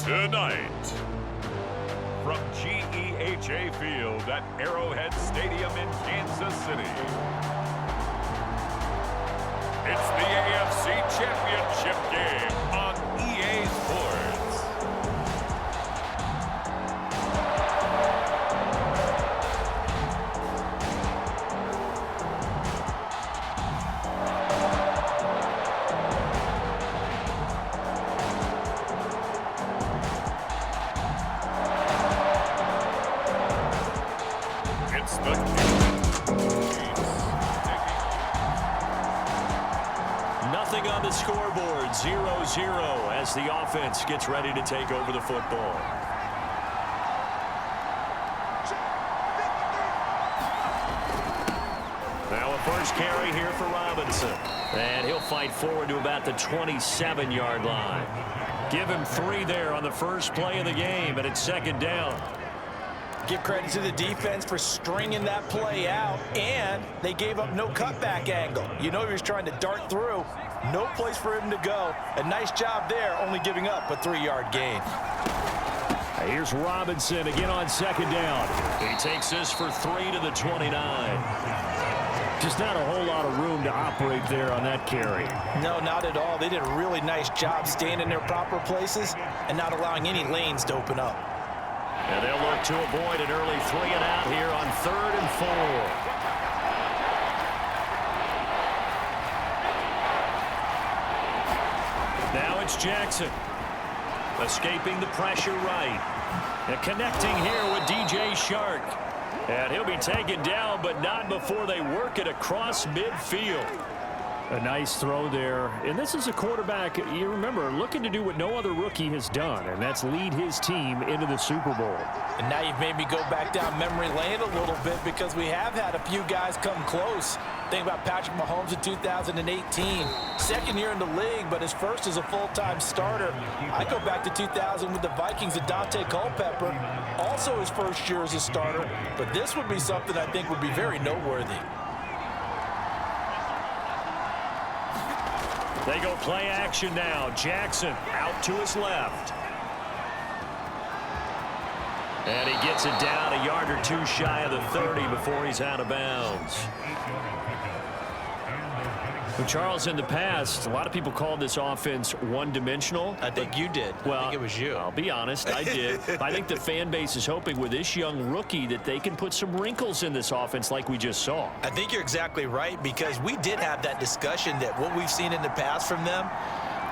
Tonight, from GEHA Field at Arrowhead Stadium in Kansas City, it's the AFC Championship game on EA Sports. Nothing on the scoreboard, 0-0 as the offense gets ready to take over the football. Now a first carry here for Robinson. And he'll fight forward to about the 27-yard line. Give him 3 there on the first play of the game, and it's second down. Give credit to the defense for stringing that play out, and they gave up no cutback angle. You know he was trying to dart through. No place for him to go. A nice job there, only giving up a 3-yard gain. Here's Robinson again on second down. He takes this for 3 to the 29. Just not a whole lot of room to operate there on that carry. No, not at all. They did a really nice job staying in their proper places and not allowing any lanes to open up. And they'll look to avoid an early 3 and out here on 3rd and 4. Now it's Jackson. Escaping the pressure right. And connecting here with DJ Shark. And he'll be taken down, but not before they work it across midfield. A nice throw there. And this is a quarterback, you remember, looking to do what no other rookie has done, and that's lead his team into the Super Bowl. And now you've made me go back down memory lane a little bit because we have had a few guys come close. Think about Patrick Mahomes in 2018. Second year in the league, but his first as a full-time starter. I go back to 2000 with the Vikings and Dante Culpepper. Also his first year as a starter. But this would be something I think would be very noteworthy. They go play action now. Jackson out to his left. And he gets it down a yard or 2 shy of the 30 before he's out of bounds. Well, Charles, in the past, a lot of people called this offense one-dimensional. I think you did. Well, I think it was you. I'll be honest, I did. I think the fan base is hoping with this young rookie that they can put some wrinkles in this offense like we just saw. I think you're exactly right because we did have that discussion that what we've seen in the past from them,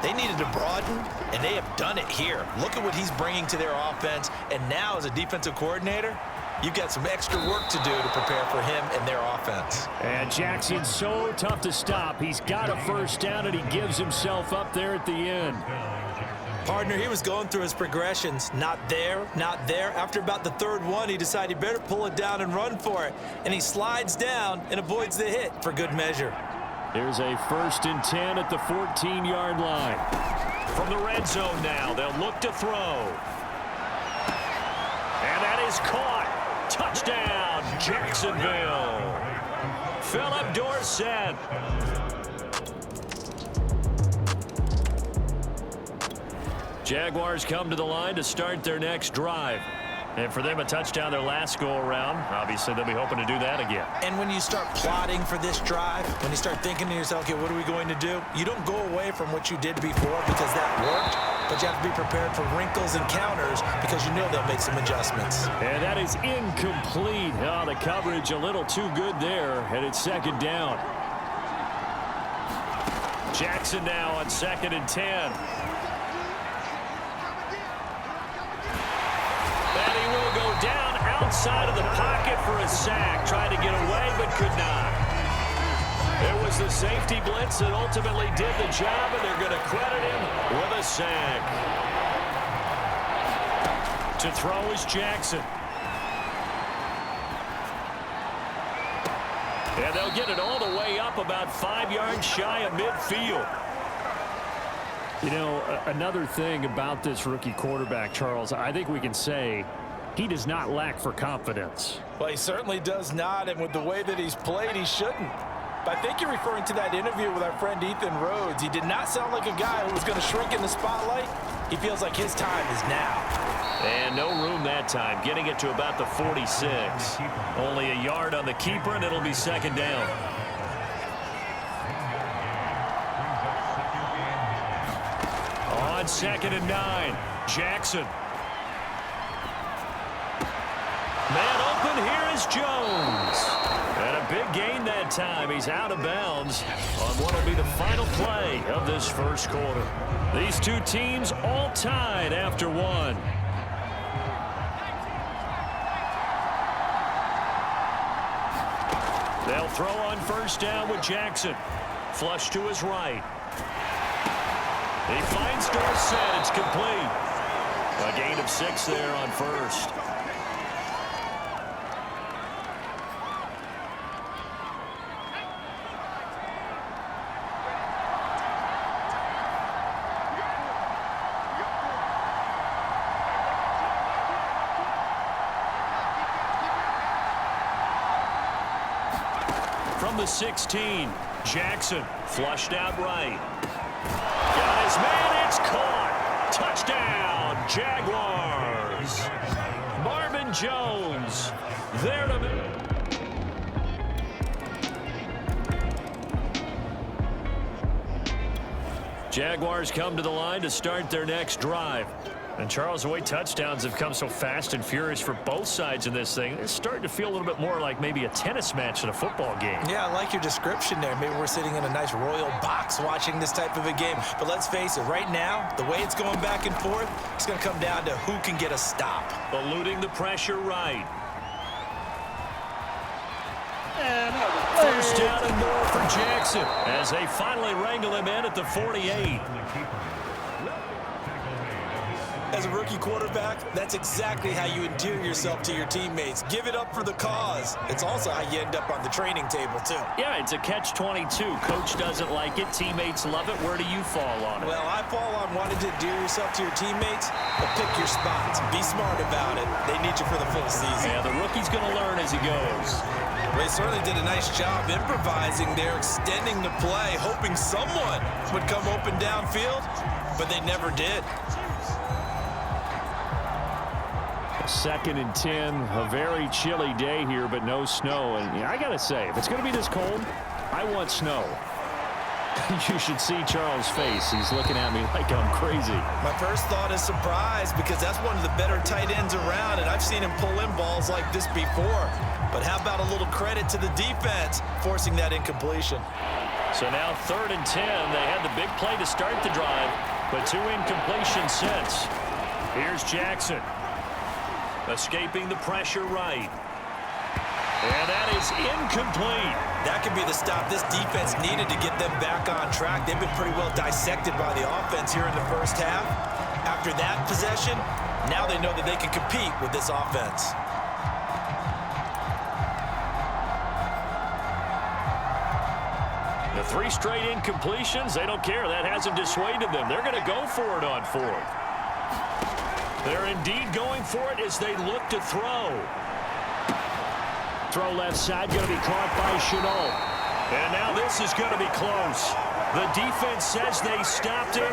they needed to broaden, and they have done it here. Look at what he's bringing to their offense, and now as a defensive coordinator, you've got some extra work to do to prepare for him and their offense. And Jackson's so tough to stop. He's got a first down, and he gives himself up there at the end. Partner, he was going through his progressions. Not there, not there. After about the 3rd one, he decided he better pull it down and run for it. And he slides down and avoids the hit for good measure. There's a 1st and 10 at the 14-yard line. From the red zone now, they'll look to throw. And that is caught. Touchdown, Jacksonville. Philip Dorsett. Jaguars come to the line to start their next drive. And for them, a touchdown their last go-around. Obviously, they'll be hoping to do that again. And when you start plotting for this drive, when you start thinking to yourself, okay, what are we going to do? You don't go away from what you did before because that worked, but you have to be prepared for wrinkles and counters because you know they'll make some adjustments. And that is incomplete. Oh, the coverage a little too good there, and it's second down. Jackson now on 2nd and 10. Down outside of the pocket for a sack. Tried to get away, but could not. It was the safety blitz that ultimately did the job, and they're going to credit him with a sack. To throw is Jackson. And they'll get it all the way up about 5 yards shy of midfield. You know, another thing about this rookie quarterback, Charles, I think we can say he does not lack for confidence. Well, he certainly does not, and with the way that he's played, he shouldn't. But I think you're referring to that interview with our friend Ethan Rhodes. He did not sound like a guy who was going to shrink in the spotlight. He feels like his time is now. And no room that time, getting it to about the 46. Only a yard on the keeper, and it'll be second down. On 2nd and 9, Jackson. Man open, here is Jones. And a big gain that time. He's out of bounds on what will be the final play of this first quarter. These two teams all tied after one. They'll throw on first down with Jackson. Flush to his right. He finds Dorsett. It's complete. A gain of 6 there on first. From the 16, Jackson flushed out right. Got his man, it's caught. Touchdown, Jaguars. Marvin Jones there to Jaguars come to the line to start their next drive. And Charles, the way touchdowns have come so fast and furious for both sides in this thing, it's starting to feel a little bit more like maybe a tennis match than a football game. Yeah, I like your description there. Maybe we're sitting in a nice royal box watching this type of a game. But let's face it, right now, the way it's going back and forth, it's going to come down to who can get a stop. Eluding the pressure right. First down and more for Jackson as they finally wrangle him in at the 48. As a rookie quarterback, that's exactly how you endear yourself to your teammates. Give it up for the cause. It's also how you end up on the training table, too. Yeah, it's a catch-22. Coach doesn't like it. Teammates love it. Where do you fall on it? Well, I fall on wanting to endear yourself to your teammates, but pick your spots. Be smart about it. They need you for the full season. Yeah, the rookie's going to learn as he goes. They certainly did a nice job improvising there, extending the play, hoping someone would come open downfield, but they never did. 2nd and 10, a very chilly day here, but no snow. And I got to say, if it's going to be this cold, I want snow. You should see Charles' face. He's looking at me like I'm crazy. My first thought is surprise because that's one of the better tight ends around, and I've seen him pull in balls like this before. But how about a little credit to the defense forcing that incompletion? So now 3rd and 10. They had the big play to start the drive, but 2 incompletions since. Here's Jackson. Escaping the pressure right. And that is incomplete. That could be the stop this defense needed to get them back on track. They've been pretty well dissected by the offense here in the first half. After that possession, now they know that they can compete with this offense. The 3 straight incompletions, they don't care. That hasn't dissuaded them. They're going to go for it on 4th. They're indeed going for it as they look to throw. Throw left side, going to be caught by Chenault. And now this is going to be close. The defense says they stopped him.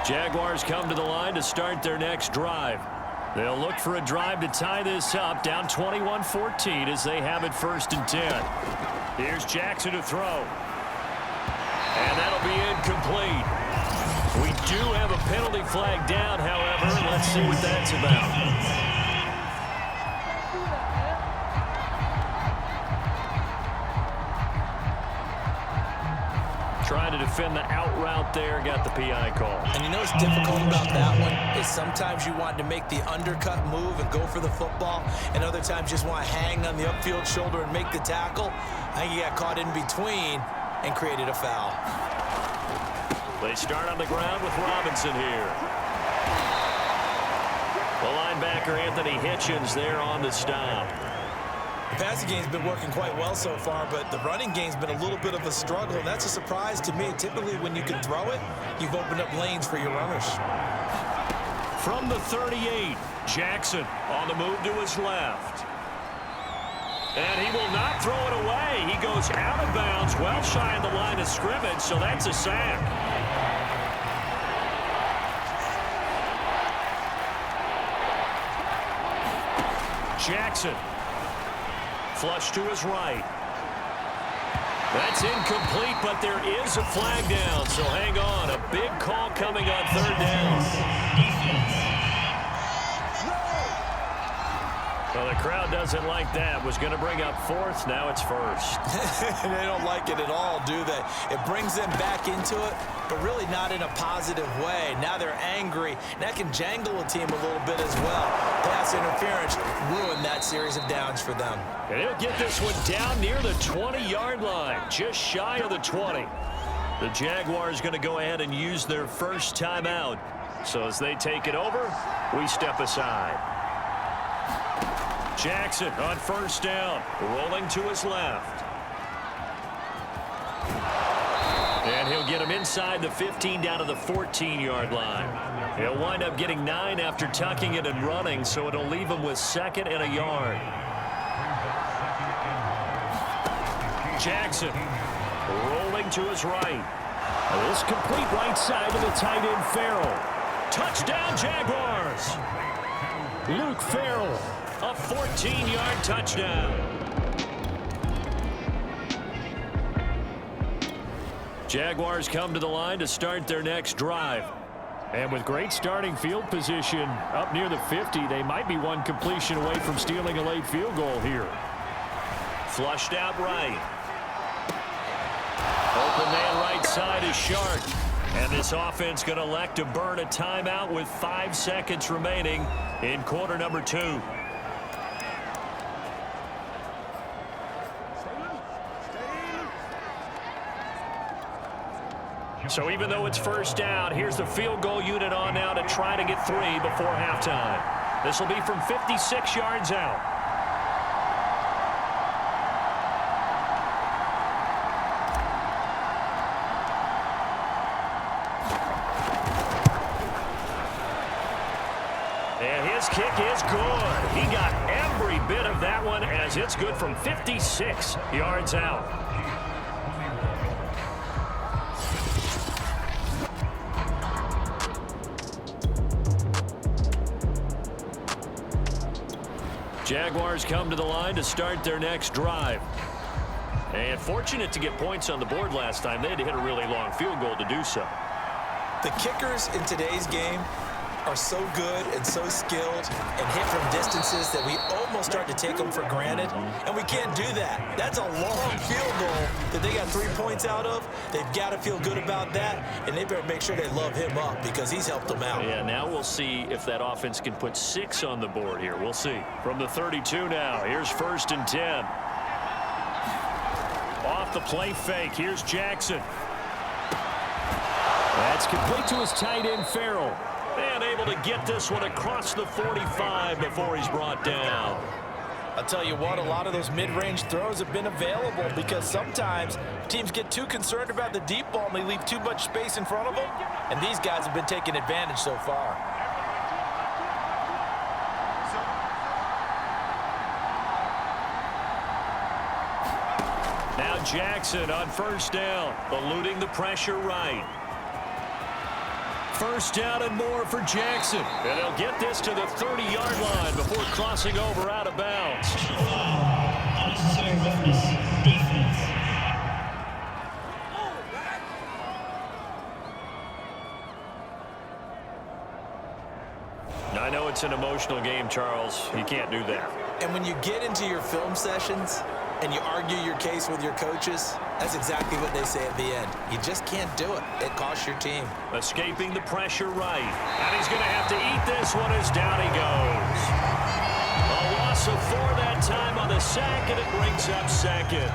Jaguars come to the line to start their next drive. They'll look for a drive to tie this up, down 21-14 as they have it 1st and 10. Here's Jackson to throw. And that'll be incomplete. We do have a penalty flag down, however. Let's see what that's about. Trying to defend the out route there, got the PI call. And you know what's difficult about that one is sometimes you want to make the undercut move and go for the football, and other times you just want to hang on the upfield shoulder and make the tackle. I think he got caught in between and created a foul. They start on the ground with Robinson here. The linebacker, Anthony Hitchens, there on the stop. The passing game's been working quite well so far, but the running game's been a little bit of a struggle, and that's a surprise to me. Typically, when you can throw it, you've opened up lanes for your runners. From the 38, Jackson on the move to his left. And he will not throw it away. He goes out of bounds, well shy of the line of scrimmage, so that's a sack. Jackson. Flush to his right. That's incomplete, but there is a flag down, so hang on. A big call coming on third down. Well, the crowd doesn't like that. Was going to bring up fourth. Now it's first. They don't like it at all, do they? It brings them back into it, but really not in a positive way. Now they're angry. That can jangle a team a little bit as well. Pass interference ruined that series of downs for them. And he'll get this one down near the 20-yard line, just shy of the 20. The Jaguars going to go ahead and use their first timeout. So as they take it over, we step aside. Jackson on first down, rolling to his left. And he'll get him inside the 15 down to the 14-yard line. He'll wind up getting 9 after tucking it and running, so it'll leave him with 2nd and a yard. Jackson rolling to his right. This complete right side to the tight end Farrell. Touchdown Jaguars. Luke Farrell. A 14-yard touchdown. Jaguars come to the line to start their next drive. And with great starting field position up near the 50, they might be one completion away from stealing a late field goal here. Flushed out right. Open man right side is Shark. And this offense going to elect to burn a timeout with 5 seconds remaining in quarter number 2. So even though it's first down, here's the field goal unit on now to try to get 3 before halftime. This will be from 56 yards out. And his kick is good. He got every bit of that one as it's good from 56 yards out. Jaguars come to the line to start their next drive. And fortunate to get points on the board last time. They had to hit a really long field goal to do so. The kickers in today's game are so good and so skilled and hit from distances that we almost start to take them for granted. And we can't do that. That's a long field goal that they got 3 points out of. They've got to feel good about that, and they better make sure they love him up because he's helped them out. Yeah, now we'll see if that offense can put 6 on the board here. We'll see. From the 32 now, here's 1st and 10. Off the play fake, here's Jackson. That's complete to his tight end, Farrell. And able to get this one across the 45 before he's brought down. I'll tell you what, a lot of those mid-range throws have been available because sometimes teams get too concerned about the deep ball and they leave too much space in front of them. And these guys have been taking advantage so far. Now Jackson on first down, eluding the pressure right. First down and more for Jackson. And he'll get this to the 30-yard line before crossing over out of bounds. I know it's an emotional game, Charles. You can't do that. And when you get into your film sessions and you argue your case with your coaches, that's exactly what they say at the end. You just can't do it. It costs your team. Escaping the pressure right. And he's going to have to eat this one as down he goes. A loss of 4 that time on the sack, and it brings up 2nd.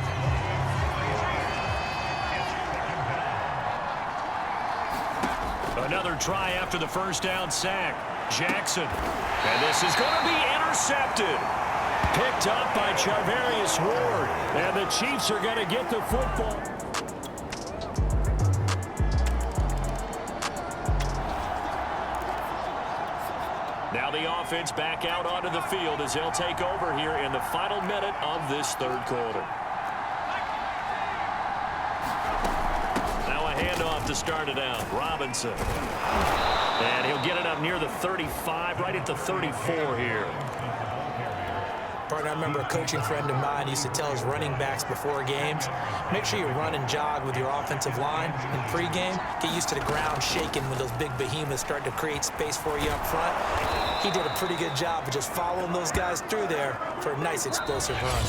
Another try after the first down sack. Jackson. And this is going to be intercepted. Picked up by Charvarius Ward. And the Chiefs are going to get the football. Now the offense back out onto the field as they'll take over here in the final minute of this third quarter. Now a handoff to start it out. Robinson. And he'll get it up near the 35, right at the 34 here. Partner, I remember a coaching friend of mine used to tell his running backs before games, make sure you run and jog with your offensive line in pregame. Get used to the ground shaking when those big behemoths start to create space for you up front. He did a pretty good job of just following those guys through there for a nice explosive run.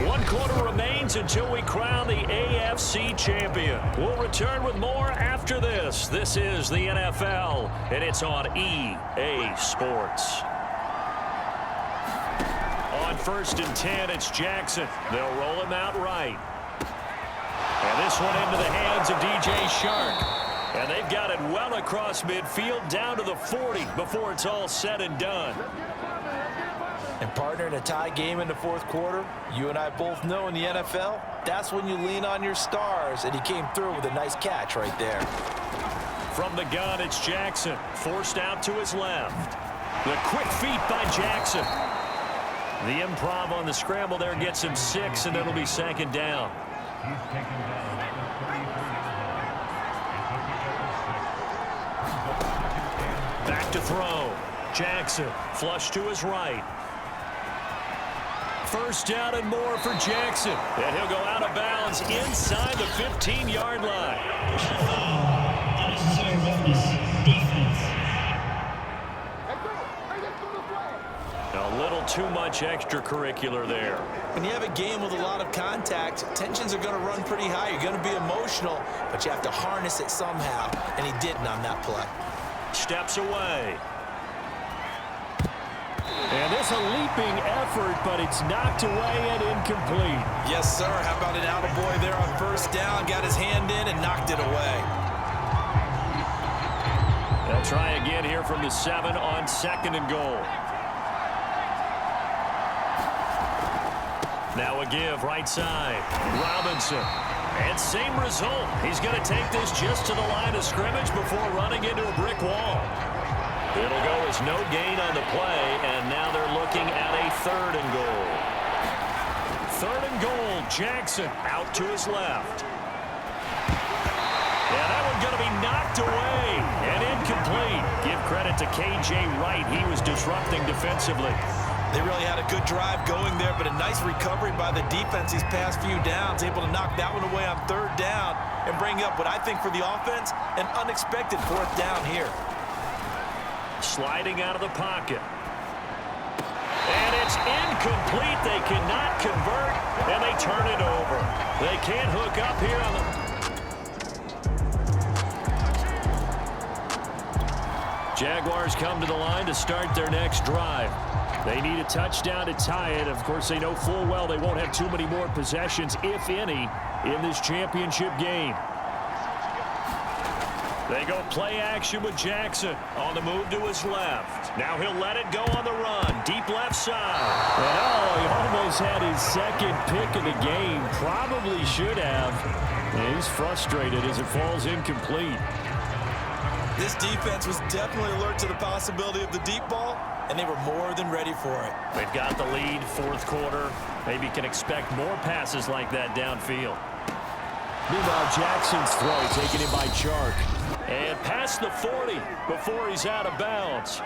1 quarter remains until we crown the AFC champion. We'll return with more after this. This is the NFL, and it's on EA Sports. On 1st and 10, it's Jackson. They'll roll him out right. And this one into the hands of DJ Shark. And they've got it well across midfield down to the 40 before it's all said and done. And partner, in a tie game in the fourth quarter, you and I both know in the NFL, that's when you lean on your stars, and he came through with a nice catch right there. From the gun, it's Jackson, forced out to his left. The quick feet by Jackson. The improv on the scramble there gets him 6, and it'll be 2nd down. Back to throw. Jackson, flush to his right. 1st down and more for Jackson. And he'll go out of bounds inside the 15-yard line. A little too much extracurricular there. When you have a game with a lot of contact, tensions are going to run pretty high. You're going to be emotional, but you have to harness it somehow, and he didn't on that play. Steps away. And this a leaping effort, but it's knocked away and incomplete. Yes, sir. How about an attaboy there on 1st down? Got his hand in and knocked it away. They'll try again here from the 7 on 2nd and goal. Now a give right side. Robinson. And same result. He's going to take this just to the line of scrimmage before running into a brick wall. It'll go as no gain on the play, and now they're looking at a 3rd and goal. 3rd and goal. Jackson out to his left. Yeah, that one's going to be knocked away and incomplete. Give credit to K.J. Wright. He was disrupting defensively. They really had a good drive going there, but a nice recovery by the defense these past few downs, able to knock that one away on 3rd down and bring up what I think for the offense, an unexpected 4th down here. Sliding out of the pocket. And it's incomplete. They cannot convert, and they turn it over. They can't hook up here on the... Jaguars come to the line to start their next drive. They need a touchdown to tie it. Of course, they know full well they won't have too many more possessions, if any, in this championship game. They go play action with Jackson on the move to his left. Now he'll let it go on the run. Deep left side. And oh, he almost had his 2nd pick of the game. Probably should have. And he's frustrated as it falls incomplete. This defense was definitely alert to the possibility of the deep ball, and they were more than ready for it. They've got the lead, 4th quarter. Maybe can expect more passes like that downfield. Meanwhile, Jackson's throw taken in by Chark. And past the 40 before he's out of bounds.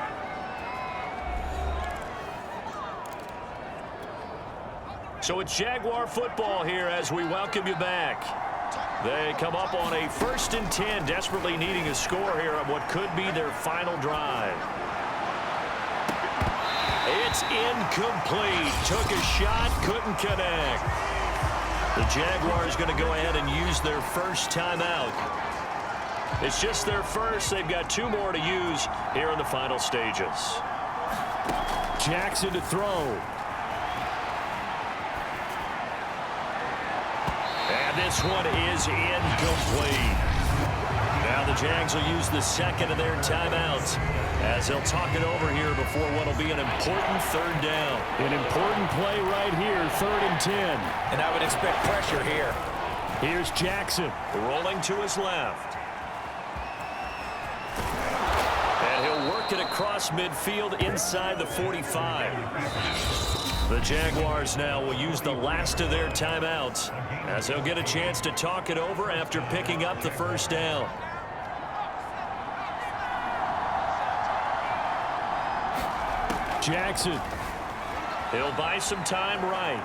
So it's Jaguar football here as we welcome you back. They come up on a 1st and 10, desperately needing a score here on what could be their final drive. It's incomplete. Took a shot, couldn't connect. The Jaguars going to go ahead and use their first timeout. It's just their first. They've got 2 more to use here in the final stages. Jackson to throw. And this one is incomplete. Now the Jags will use the 2nd of their timeouts as they'll talk it over here before what will be an important 3rd down. An important play right here, 3rd and 10. And I would expect pressure here. Here's Jackson rolling to his left. And he'll work it across midfield inside the 45. The Jaguars now will use the last of their timeouts as they'll get a chance to talk it over after picking up the first down. Jackson. He'll buy some time right.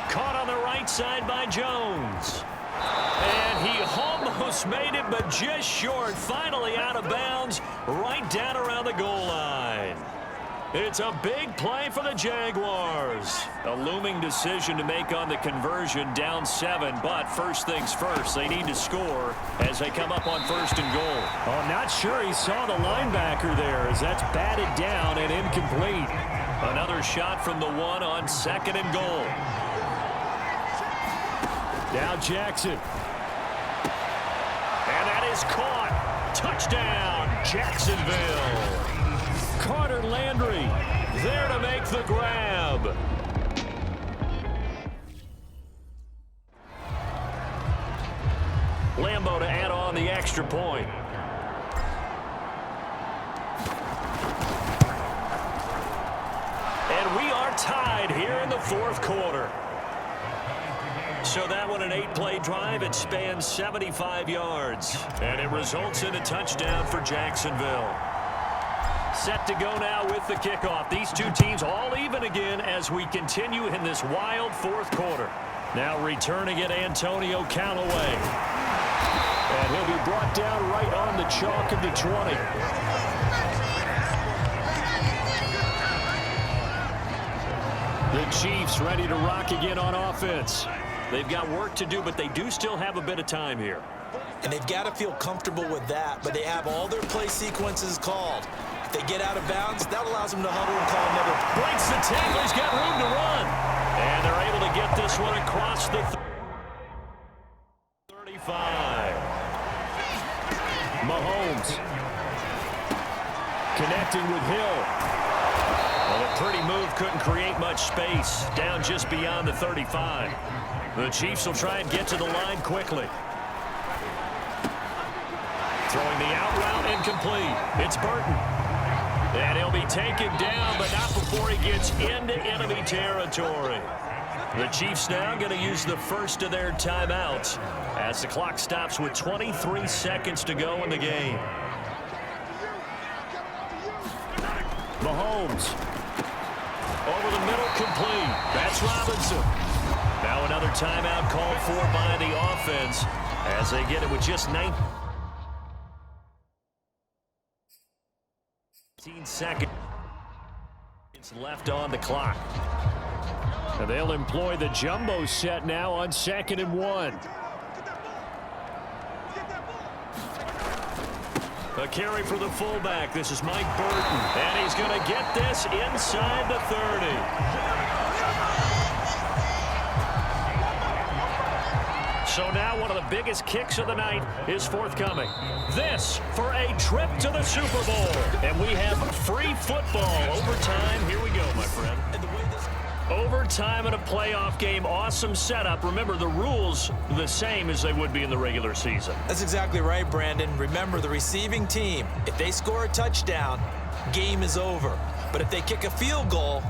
Caught on the right side by Jones. And he almost made it, but just short. Finally out of bounds, right down around the goal line. It's a big play for the Jaguars. A looming decision to make on the conversion, down 7. But first things first, they need to score as they come up on first and goal. Oh, I'm not sure he saw the linebacker there as that's batted down and incomplete. Another shot from the 1 on second and goal. Now Jackson. And that is caught. Touchdown, Jacksonville. Carter Landry there to make the grab. Lambo to add on the extra point. And we are tied here in the fourth quarter. So that one, an 8-play drive. It spans 75 yards. And it results in a touchdown for Jacksonville. Set to go now with the kickoff. These two teams all even again as we continue in this wild fourth quarter. Now returning it, Antonio Callaway. And he'll be brought down right on the chalk of the 20. The Chiefs ready to rock again on offense. They've got work to do, but they do still have a bit of time here. And they've got to feel comfortable with that, but they have all their play sequences called. If they get out of bounds, that allows them to huddle and call another. Breaks the tackle. He's got room to run. And they're able to get this one across the 35. Mahomes. Connecting with Hill. Well, a pretty move couldn't create much space. Down just beyond the 35. The Chiefs will try and get to the line quickly. Throwing the out route incomplete. It's Burton. And he'll be taken down, but not before he gets into enemy territory. The Chiefs now going to use the first of their timeouts as the clock stops with 23 seconds to go in the game. Mahomes. Over the middle, complete. That's Robinson. Now another timeout called for by the offense as they get it with just 19 seconds left on the clock. And they'll employ the jumbo set now on 2nd and 1. A carry for the fullback. This is Mike Burton. And he's going to get this inside the 30. So now one of the biggest kicks of the night is forthcoming. This for a trip to the Super Bowl. And we have free football. Overtime. Here we go, my friend. Overtime in a playoff game. Awesome setup. Remember, the rules the same as they would be in the regular season. That's exactly right, Brandon. Remember, the receiving team, if they score a touchdown, game is over. But if they kick a field goal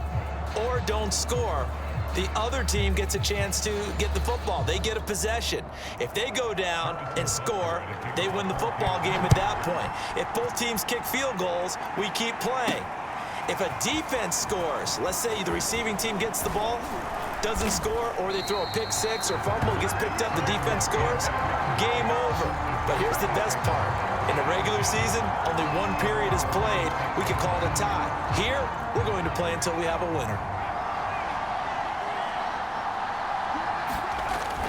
or don't score, the other team gets a chance to get the football. They get a possession. If they go down and score, they win the football game at that point. If both teams kick field goals, we keep playing. If a defense scores, let's say the receiving team gets the ball, doesn't score, or they throw a pick six or fumble, gets picked up, the defense scores, game over. But here's the best part. In the regular season, only one period is played. We can call it a tie. Here, we're going to play until we have a winner.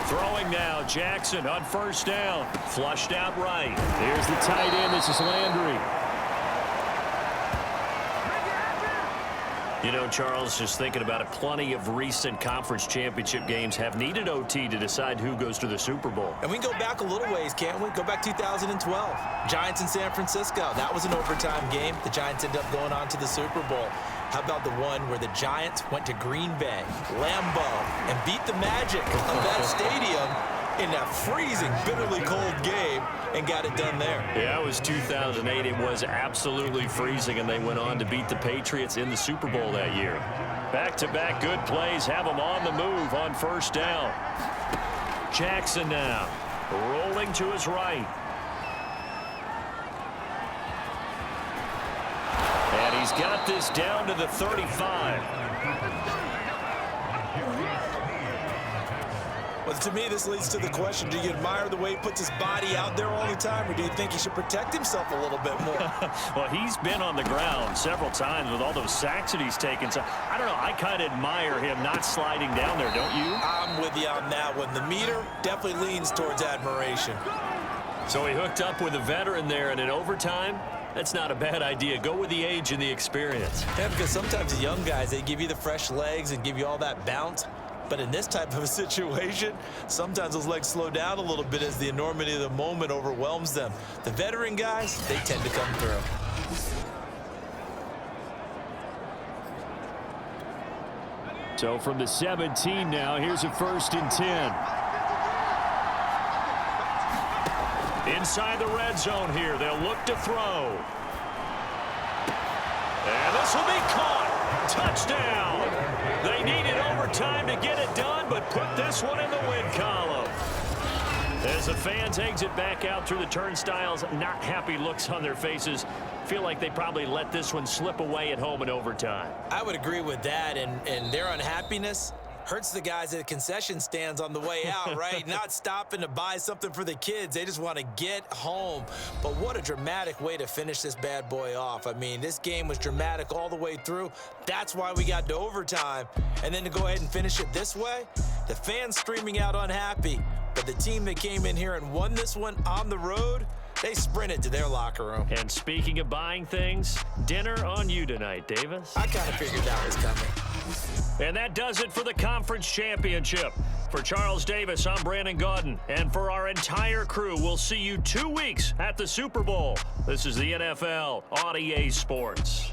Throwing now, Jackson on first down. Flushed out right. Here's the tight end. This is Landry. You know, Charles, just thinking about it, plenty of recent conference championship games have needed OT to decide who goes to the Super Bowl. And we can go back a little ways, can't we? Go back 2012. Giants in San Francisco. That was an overtime game. The Giants ended up going on to the Super Bowl. How about the one where the Giants went to Green Bay, Lambeau, and beat the Magic of that stadium in that freezing, bitterly cold game and got it done there. Yeah, it was 2008. It was absolutely freezing, and they went on to beat the Patriots in the Super Bowl that year. Back-to-back good plays have them on the move on first down. Jackson now rolling to his right. And he's got this down to the 35. Well, to me, this leads to the question, do you admire the way he puts his body out there all the time, or do you think he should protect himself a little bit more? Well, he's been on the ground several times with all those sacks that he's taken. So, I don't know, I kind of admire him not sliding down there, don't you? I'm with you on that one. The meter definitely leans towards admiration. So he hooked up with a veteran there, and in overtime, that's not a bad idea. Go with the age and the experience. Yeah, because sometimes the young guys, they give you the fresh legs and give you all that bounce. But in this type of a situation, sometimes those legs slow down a little bit as the enormity of the moment overwhelms them. The veteran guys, they tend to come through. So from the 17 now, here's a 1st and 10. Inside the red zone here, they'll look to throw. And this will be caught. Touchdown. They needed overtime to get it done, but put this one in the win column. As the fans exit back out through the turnstiles, not happy looks on their faces. Feel like they probably let this one slip away at home in overtime. I would agree with that, and their unhappiness hurts the guys at the concession stands on the way out, right? Not stopping to buy something for the kids. They just want to get home. But what a dramatic way to finish this bad boy off. I mean, this game was dramatic all the way through. That's why we got to overtime. And then to go ahead and finish it this way, the fans streaming out unhappy. But the team that came in here and won this one on the road, they sprinted to their locker room. And speaking of buying things, dinner on you tonight, Davis. I kind of figured that was coming. And that does it for the conference championship. For Charles Davis, I'm Brandon Gaudin. And for our entire crew, we'll see you 2 weeks at the Super Bowl. This is the NFL on EA Sports.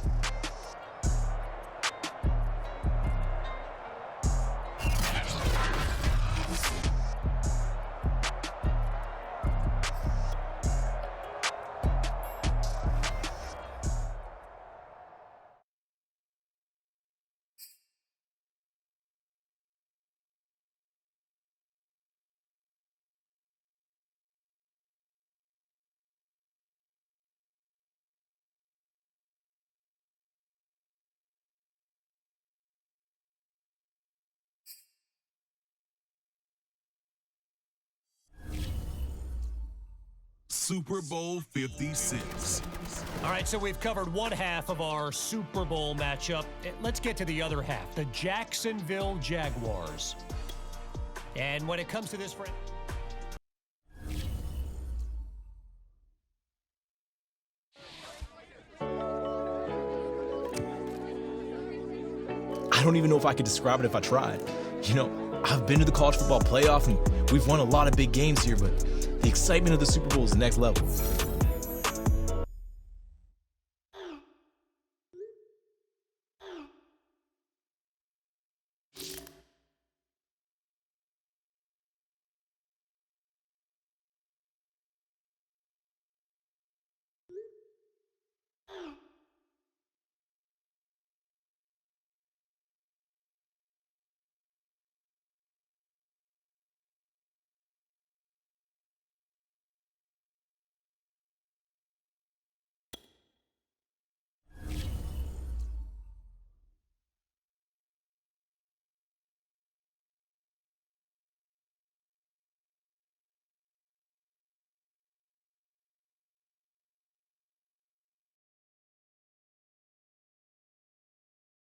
Super Bowl 56. All right, so we've covered one half of our Super Bowl matchup. Let's get to the other half, the Jacksonville Jaguars. And when it comes to this, I don't even know if I could describe it if I tried. You know, I've been to the college football playoff and we've won a lot of big games here, but the excitement of the Super Bowl is the next level.